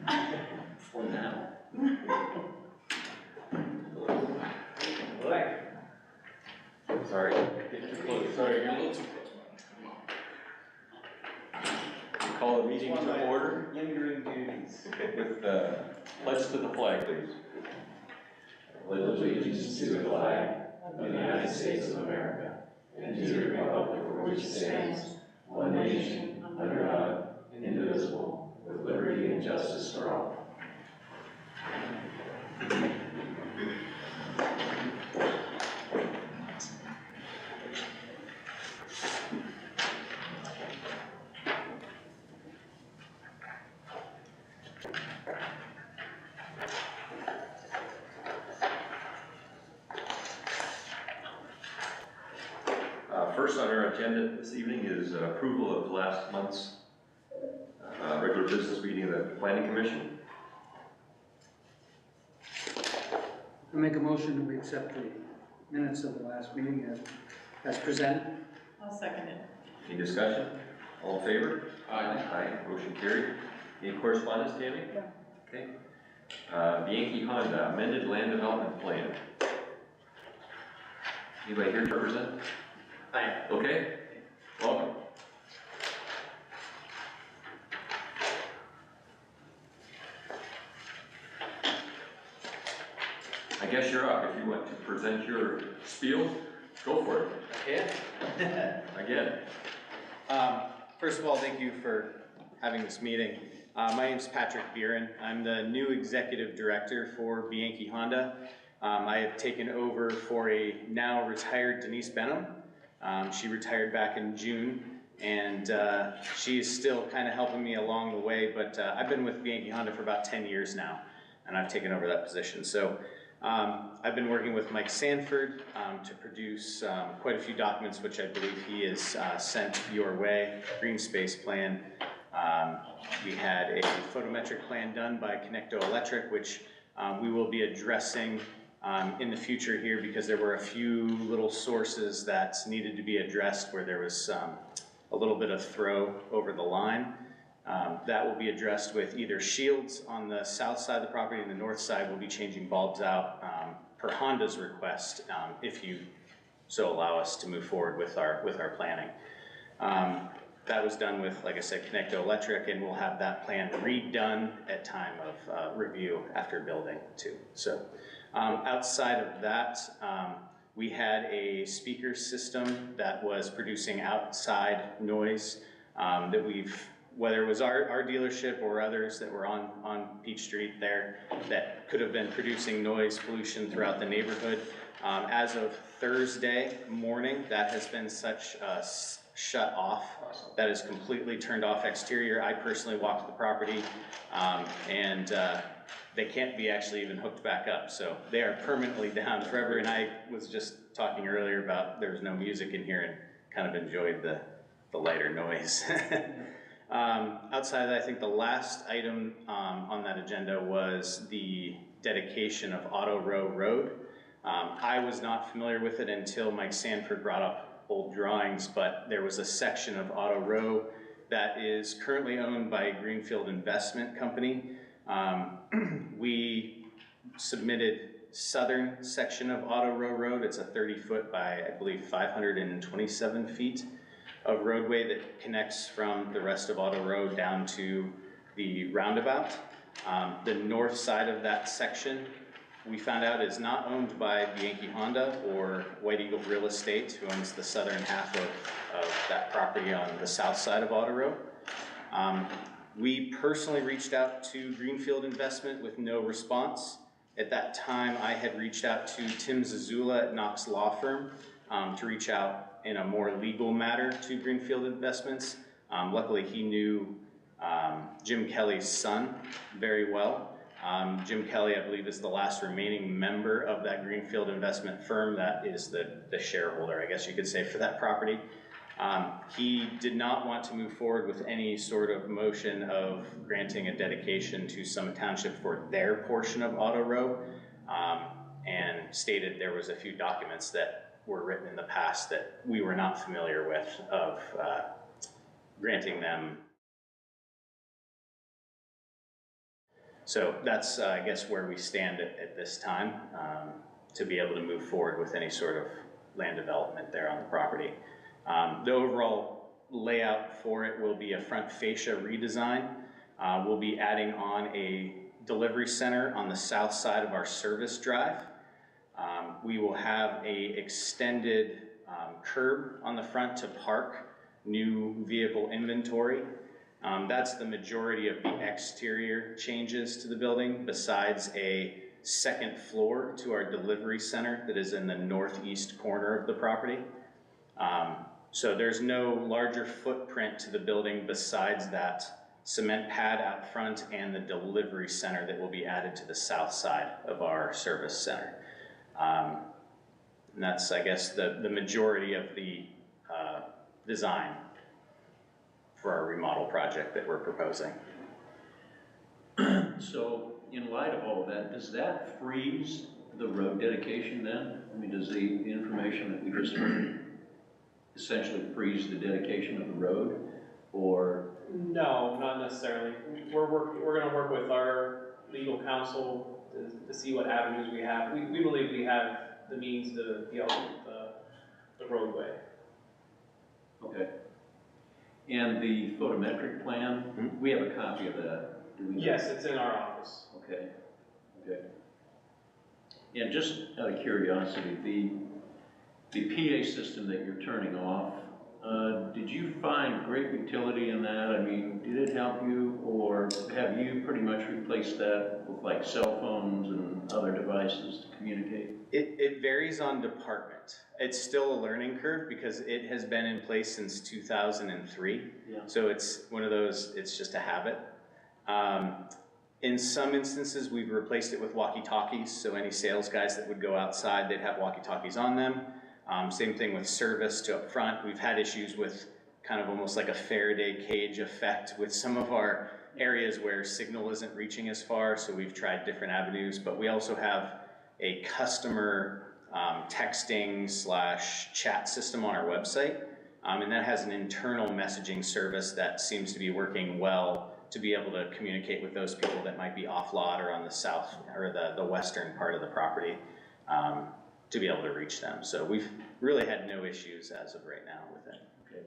For now. Sorry, get too close. Sorry, you're a little too close. Call the meeting to order. Lingering duties. With the pledge to the flag, please. Pledge allegiance to the flag of the United States of America and to the republic for which it stands, one nation, under God, indivisible, with liberty and justice for all. First on our agenda this evening is approval of last month's regular business meeting of the Planning Commission. I make a motion to accept the minutes of the last meeting as presented. I'll second it. Any discussion? All in favor? Aye. Aye. Motion carried. Any correspondence, Tammy? No. Okay. Bianchi Honda amended land development plan. Anybody here to represent? Aye. Okay. Welcome. I guess you're up. If you want to present your spiel, go for it. Okay. Again. First of all, thank you for having this meeting. My name is Patrick Buren. I'm the new executive director for Bianchi Honda. I have taken over for a now retired Denise Benham. She retired back in June, and she is still kind of helping me along the way, but I've been with Bianchi Honda for about 10 years now, and I've taken over that position. So I've been working with Mike Sanford to produce quite a few documents, which I believe he has sent your way. Greenspace plan. We had a photometric plan done by Connecto Electric, which we will be addressing in the future here, because there were a few little sources that needed to be addressed where there was a little bit of throw over the line. That will be addressed with either shields on the south side of the property, and the north side will be changing bulbs out per Honda's request, if you so allow us to move forward with our planning. That was done with, like I said, Connecto Electric, and we'll have that plan redone at time of review after building too. So outside of that, we had a speaker system that was producing outside noise that whether it was our dealership or others that were on Peach Street there, that could have been producing noise pollution throughout the neighborhood. As of Thursday morning, that has been shut off. That is completely turned off exterior. I personally walked the property, and they can't be actually even hooked back up. So they are permanently down forever. And I was just talking earlier about there's no music in here, and kind of enjoyed the lighter noise. Outside of that, I think the last item on that agenda was the dedication of Auto Row Road. I was not familiar with it until Mike Sanford brought up old drawings, but there was a section of Auto Row that is currently owned by Greenfield Investment Company. We submitted southern section of Auto Row Road. It's a 30-foot by, I believe, 527 feet of roadway that connects from the rest of Auto Road down to the roundabout. The north side of that section, we found out, is not owned by Bianchi Honda or White Eagle Real Estate, who owns the southern half of that property on the south side of Auto Row. We personally reached out to Greenfield Investment with no response. At that time, I had reached out to Tim Zazula at Knox Law Firm to reach out in a more legal matter to Greenfield Investments. Luckily, he knew Jim Kelly's son very well. Jim Kelly, I believe, is the last remaining member of that Greenfield investment firm that is the shareholder, I guess you could say, for that property. He did not want to move forward with any sort of motion of granting a dedication to Summit Township for their portion of Auto Row, and stated there was a few documents that were written in the past that we were not familiar with of granting them. So that's, I guess, where we stand at this time, to be able to move forward with any sort of land development there on the property. The overall layout for it will be a front fascia redesign. We'll be adding on a delivery center on the south side of our service drive. We will have a extended curb on the front to park new vehicle inventory. That's the majority of the exterior changes to the building, besides a second floor to our delivery center that is in the northeast corner of the property. So there's no larger footprint to the building besides that cement pad out front and the delivery center that will be added to the south side of our service center. And that's, I guess, the majority of the design for our remodel project that we're proposing. So in light of all of that, does that freeze the road dedication then? I mean, does the information that we just heard essentially freeze the dedication of the road, or? No, not necessarily. We're gonna work with our legal counsel to see what avenues we have. We believe we have the means to be able to the roadway. Okay. And the photometric plan, we have a copy of that, do we? Yes, it's in our office. Okay, okay. And just out of curiosity, the PA system that you're turning off, did you find great utility in that? I mean, did it help you, or have you pretty much replaced that with like cell phones and other devices to communicate? It varies on department. It's still a learning curve because it has been in place since 2003. Yeah. So it's one of those, it's just a habit. In some instances, we've replaced it with walkie-talkies. So any sales guys that would go outside, they'd have walkie-talkies on them. Same thing with service to up front. We've had issues with kind of almost like a Faraday cage effect with some of our areas where signal isn't reaching as far. So we've tried different avenues, but we also have a customer texting / chat system on our website. And that has an internal messaging service that seems to be working well to be able to communicate with those people that might be off lot or on the south or the western part of the property, to be able to reach them. So we've really had no issues as of right now with it. Okay,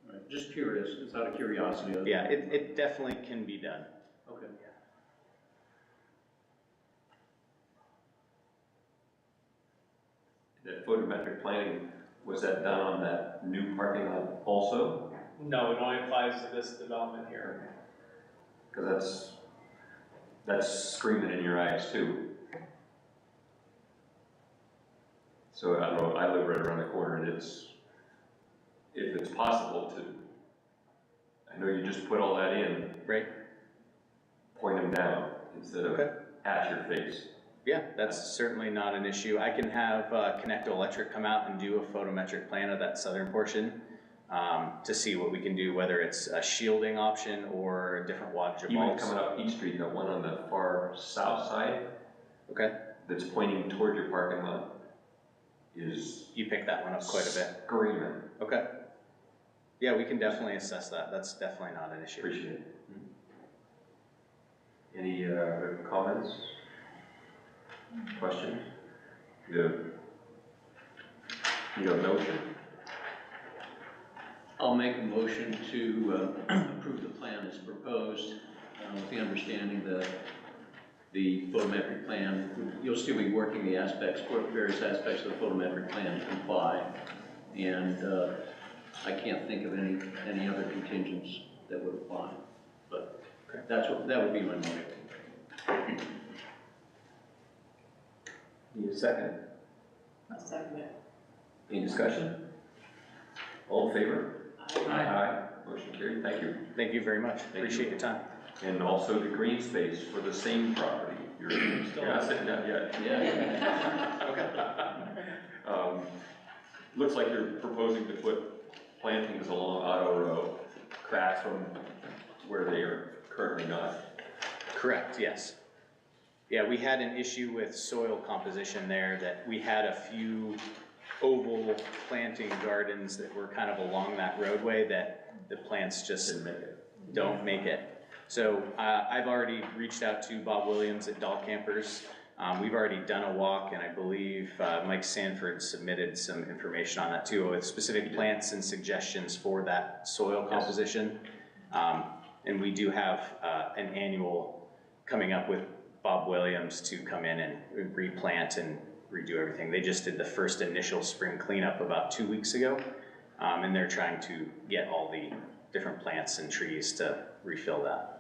all right. Just curious, it's out of curiosity. Yeah, it definitely can be done. Okay. That photometric planning, was that done on that new parking lot also? No, it only applies to this development here. Because that's screaming in your eyes too. So I don't know, I live right around the corner, and if it's possible to, I know you just put all that in. Right. Point them down instead of at your face. Yeah, that's certainly not an issue. I can have Connecto Electric come out and do a photometric plan of that southern portion to see what we can do, whether it's a shielding option or a different wattage of Even bulbs. coming up East Street, the one on the far south side that's pointing toward your parking lot is... You pick that one up quite a bit. Screaming. Okay. Yeah, we can definitely assess that. That's definitely not an issue. Appreciate it. Any comments? Questions? You have a motion? I'll make a motion to approve the plan as proposed, with the understanding that the photometric plan, you'll still be working the aspects, various aspects of the photometric plan to comply, and I can't think of any other contingents that would apply, but that would be my motion. Need a second? I'll second it. Any discussion? All in favor? Aye. Aye. Motion carried. Thank you. Thank you very much. Appreciate your time. And also the green space for the same property. You're not sitting down yet. Yeah. Looks like you're proposing to put plantings along Auto Row, back from where they are currently not. Correct, yes. Yeah, we had an issue with soil composition there, that we had a few oval planting gardens that were kind of along that roadway that the plants just don't make it. So I've already reached out to Bob Williams at Dog Campers. We've already done a walk, and I believe Mike Sanford submitted some information on that too, with specific plants and suggestions for that soil composition. And we do have an annual coming up with Bob Williams to come in and replant and redo everything. They just did the first initial spring cleanup about 2 weeks ago, and they're trying to get all the different plants and trees to refill that.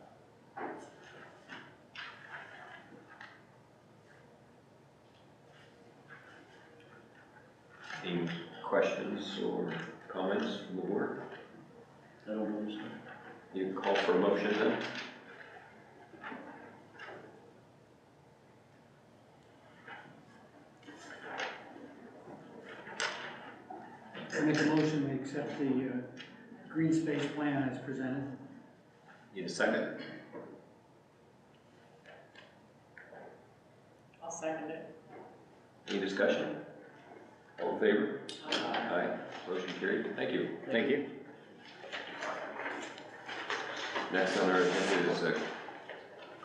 Any questions or comments from the board? I don't understand. You call for a motion then? I make a motion to accept the green space plan as presented. Need a second? I'll second it. Any discussion? All in favor? Aye. Motion carried. Thank you. Thank you. Next on our agenda is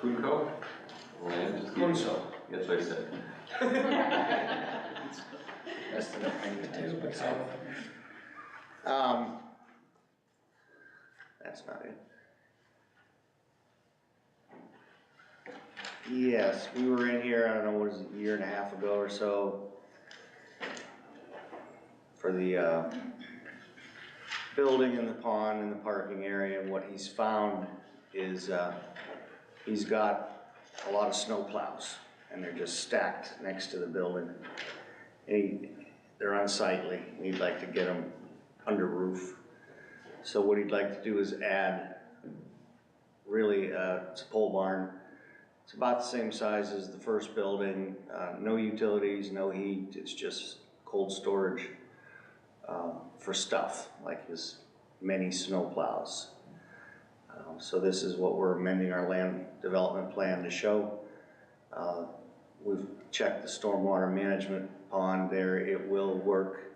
Kunko. Kunso. That's what I said. That's the thing to do. That's not it. Yes, we were in here, I don't know, what is it, a year and a half ago or so, for the building and the pond and the parking area, and what he's found is he's got a lot of snow plows, and they're just stacked next to the building. They're unsightly, and he'd like to get them under roof. So what he'd like to do is add, really, it's a pole barn. It's about the same size as the first building, no utilities, no heat, it's just cold storage for stuff, like his many snow plows. So this is what we're amending our land development plan to show. We've checked the stormwater management pond there, it will work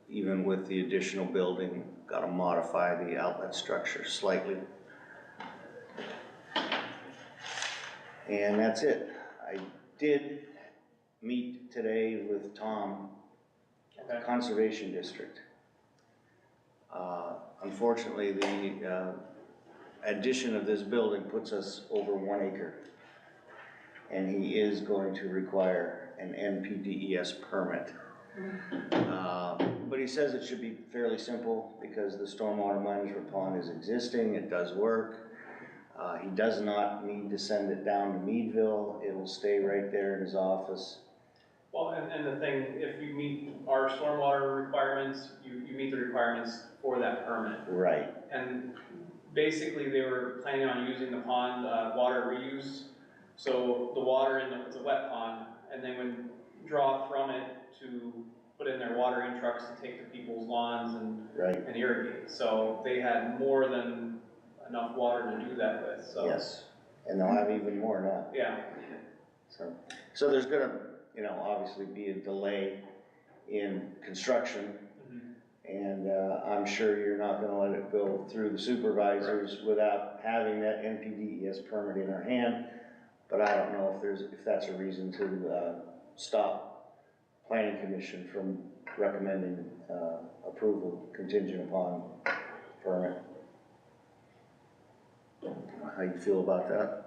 even with the additional building. Got to modify the outlet structure slightly. And that's it. I did meet today with Tom at the Conservation District. Unfortunately, the addition of this building puts us over 1 acre. And he is going to require an NPDES permit. But he says it should be fairly simple because the stormwater management pond is existing, it does work. He does not need to send it down to Meadville, it will stay right there in his office. Well, and the thing, if you meet our stormwater requirements, you meet the requirements for that permit. Right. And basically they were planning on using the pond, water reuse. So the water it's a wet pond, and they would draw from it to put in their watering trucks to take to people's lawns and irrigate. So they had more than enough water to do that with, so. Yes, and they'll have even more now. Yeah. So there's gonna, obviously be a delay in construction. And I'm sure you're not gonna let it go through the supervisors without having that NPDES permit in our hand. But I don't know if that's a reason to stop Planning Commission from recommending approval contingent upon permit. How you feel about that?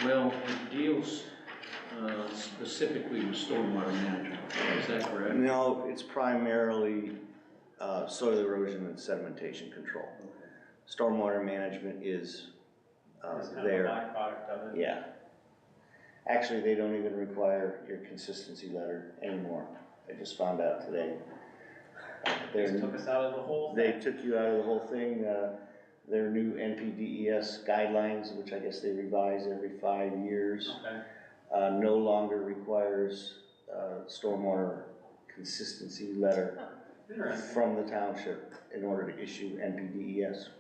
Well, it deals specifically with stormwater management, is that correct? No, it's primarily soil erosion and sedimentation control. Stormwater management is It's kind there. of a byproduct of it. Yeah. Actually, they don't even require your consistency letter anymore. I just found out today. They just took us out of the whole They thing. took you out of the whole thing. Their new NPDES guidelines, which I guess they revise every 5 years, Okay. no longer requires stormwater consistency letter Interesting. from the township in order to issue NPDES.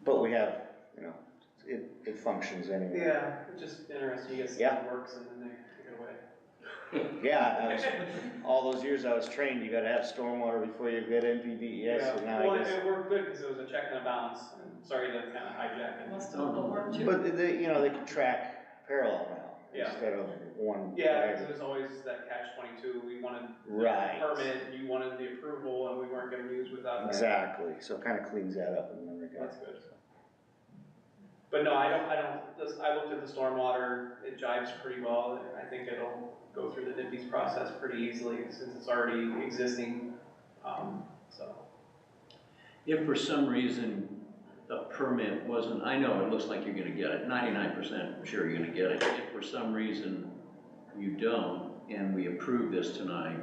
But we have, it functions anyway. Yeah, it's just interesting. You guys see Yeah. how it works and then they take it away. Yeah, all those years I was trained, you gotta have stormwater before you get NPDES, so now Well, I guess. it worked good because it was a check and a balance, and sorry to kind of hijack it. Must have overworked you. But they, you know, they can track parallel now, Yeah. instead of one. Yeah, flag. because there's always that catch-22, we wanted the Right. permit, you wanted the approval, and we weren't gonna use without that. Exactly, so it kinda cleans that up in that regard. That's good. But no, I looked at the stormwater, it jives pretty well, I think it'll go through the NIPD's process pretty easily since it's already existing, so. If for some reason a permit wasn't, I know it looks like you're gonna get it, 99% sure you're gonna get it. If for some reason you don't, and we approve this tonight,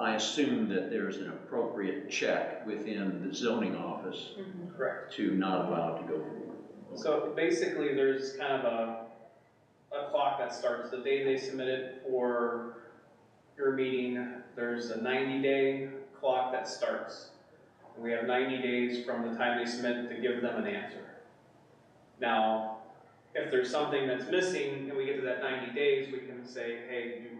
I assume that there's an appropriate check within the zoning office Correct. to not allow it to go forward. So basically, there's kind of a clock that starts the day they submit it for your meeting. There's a 90-day clock that starts. And we have 90 days from the time they submit to give them an answer. Now, if there's something that's missing and we get to that 90 days, we can say, hey, you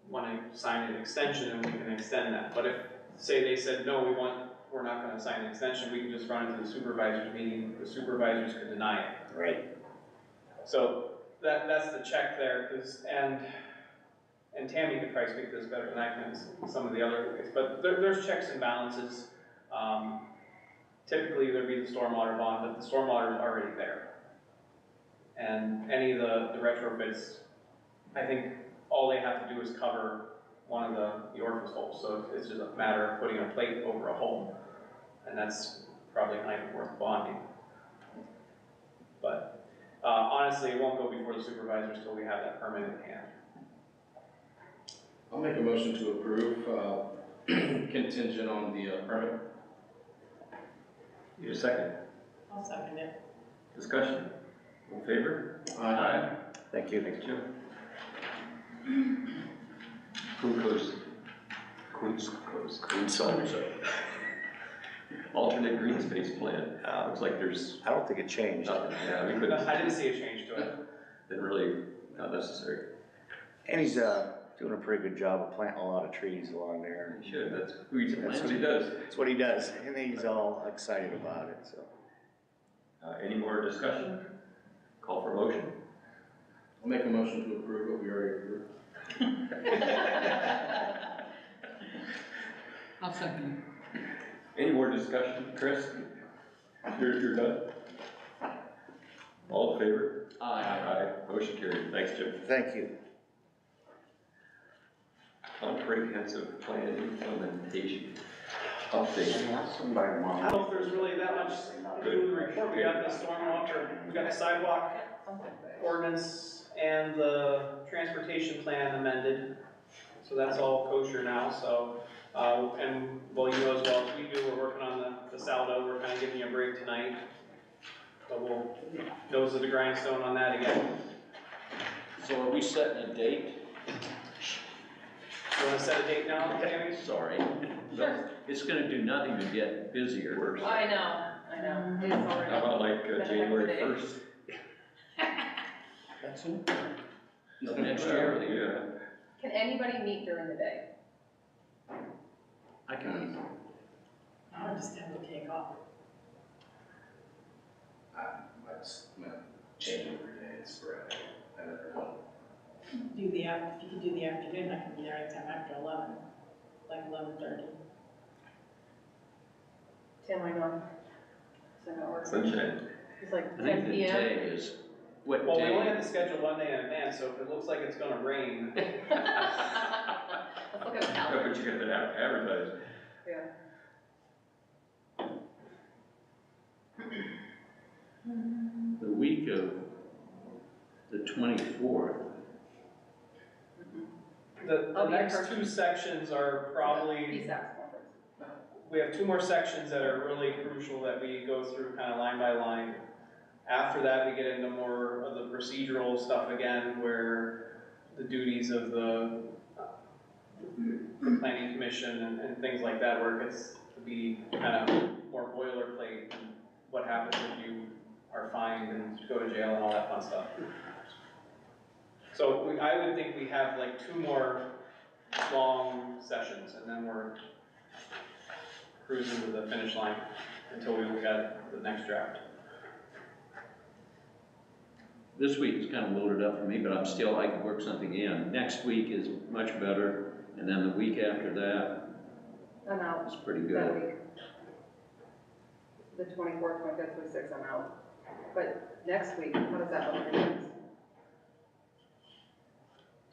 want to sign an extension and we can extend that. But if, say they said, no, we're not going to sign an extension, we can just run into the supervisor's meeting, the supervisors could deny it. Right. So that's the check there, and Tammy could probably speak to this better than I can, some of the other ways, but there's checks and balances. Typically there'd be the stormwater bond, but the stormwater is already there. And any of the retrofits, I think all they have to do is cover one of the orifice holes, so it's just a matter of putting a plate over a hole, and that's probably not even worth bonding. But honestly, it won't go before the supervisors till we have that permit in hand. I'll make a motion to approve, contingent on the permit. Need a second? I'll second it. Discussion? All in favor? Aye. Thank you. Thanks, Jim. Alternate Greenspace Plan. Looks like there's I don't think it changed. nothing. Yeah, we couldn't, I didn't see a change to it. didn't really, not necessary. And he's, doing a pretty good job of planting a lot of trees along there. He should, that's what he does. That's what he does, and he's all excited about it, so. Any more discussion? Call for motion? I'll make a motion to approve what we already approved. I'll second Any more discussion? Chris? You're done? All in favor? Aye. Aye. Motion carried. Thanks, Jim. Thank you. Comprehensive plan implementation update. I don't know if there's really that much good in the report. We got the stormwater, we got the sidewalk ordinance and the transportation plan amended. So that's all kosher now, so, and well, you know as well as we do, we're working on the saldo, we're kind of giving you a break tonight. So we'll nose to the grindstone on that again. So are we setting a date? You wanna set a date now, Tammy? Sorry. It's gonna do nothing to get busier. I know, it's already. How about like January 1st? That's it. Of next year? Yeah. Can anybody meet during the day? I can, I'll just have to take off. That's gonna change every day, it's sporadic. I never know. If you could do the afternoon, I can be there anytime after 11, like 11:30. Tim, I know. So that works. Sunshine. It's like I think 10 the p.m. day is, what Well, we only day? have to schedule one day in advance, so if it looks like it's gonna rain, Let's look at the Yeah, calendar. but you got that advertised. Yeah. The week of the 24th. the I'll be in next person. two sections are probably, PSAC conference. we have two more sections that are really crucial that we go through kind of line by line. After that, we get into more of the procedural stuff again, where the duties of the planning commission and things like that, where it gets to be kind of more boilerplate, and what happens if you are fined and go to jail and all that fun stuff. So I would think we have like 2 more long sessions, and then we're cruising to the finish line until we look at the next draft. This week is kind of loaded up for me, but I can work something in. Next week is much better, and then the week after that I'm out is pretty that good. week. The 24th, 25th, 26th, I'm out. But next week, how does that look for you?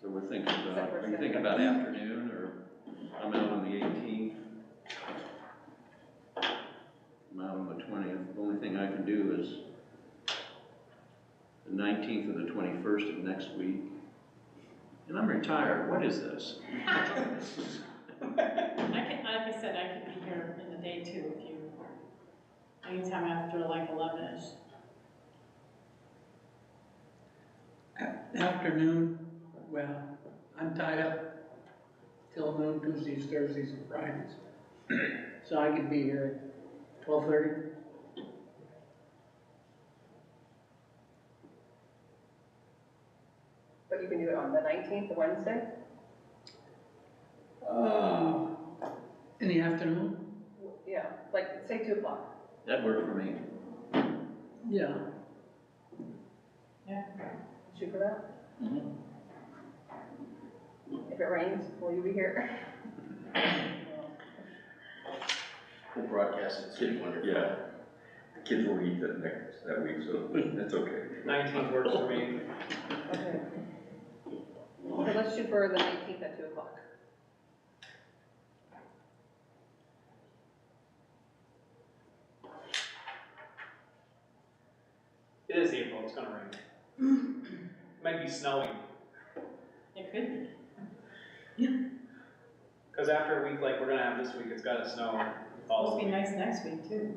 So we're thinking about, are you thinking about afternoon, or I'm out on the 18th? I'm out on the 20th. The only thing I can do is the 19th or the 21st of next week. And I'm retired. What is this? I can, like I said, I could be here in the day too, if you, anytime after like 11ish. Afternoon, well, I'm tied up till noon, Tuesdays, Thursdays, and Fridays. So I could be here at 12:30. But you can do it on the 19th, the Wednesday? In the afternoon? Yeah, like, say 2 o'clock. That'd work for me. Yeah. Shoot for that? Mm-hmm. If it rains, will you be here? We'll broadcast it, it's wonderful. Yeah, the kids will eat that week, so that's okay. 19th works for me. Okay. So let's shoot for the 19th at 2 o'clock. It is April, it's gonna rain. It might be snowing, It could because after a week like we're gonna have this week, it's gotta snow. be. Supposed to be nice next week too.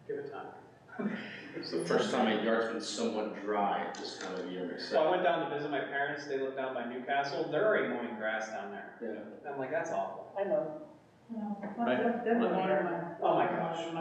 Give it time. It's the first time my yard's been somewhat dry this time of year, So I went down to visit my parents, they live down by Newcastle, they're already mowing grass down there. Yeah. I'm like, that's awful. I know. No, Right. they're mowing. Oh my gosh.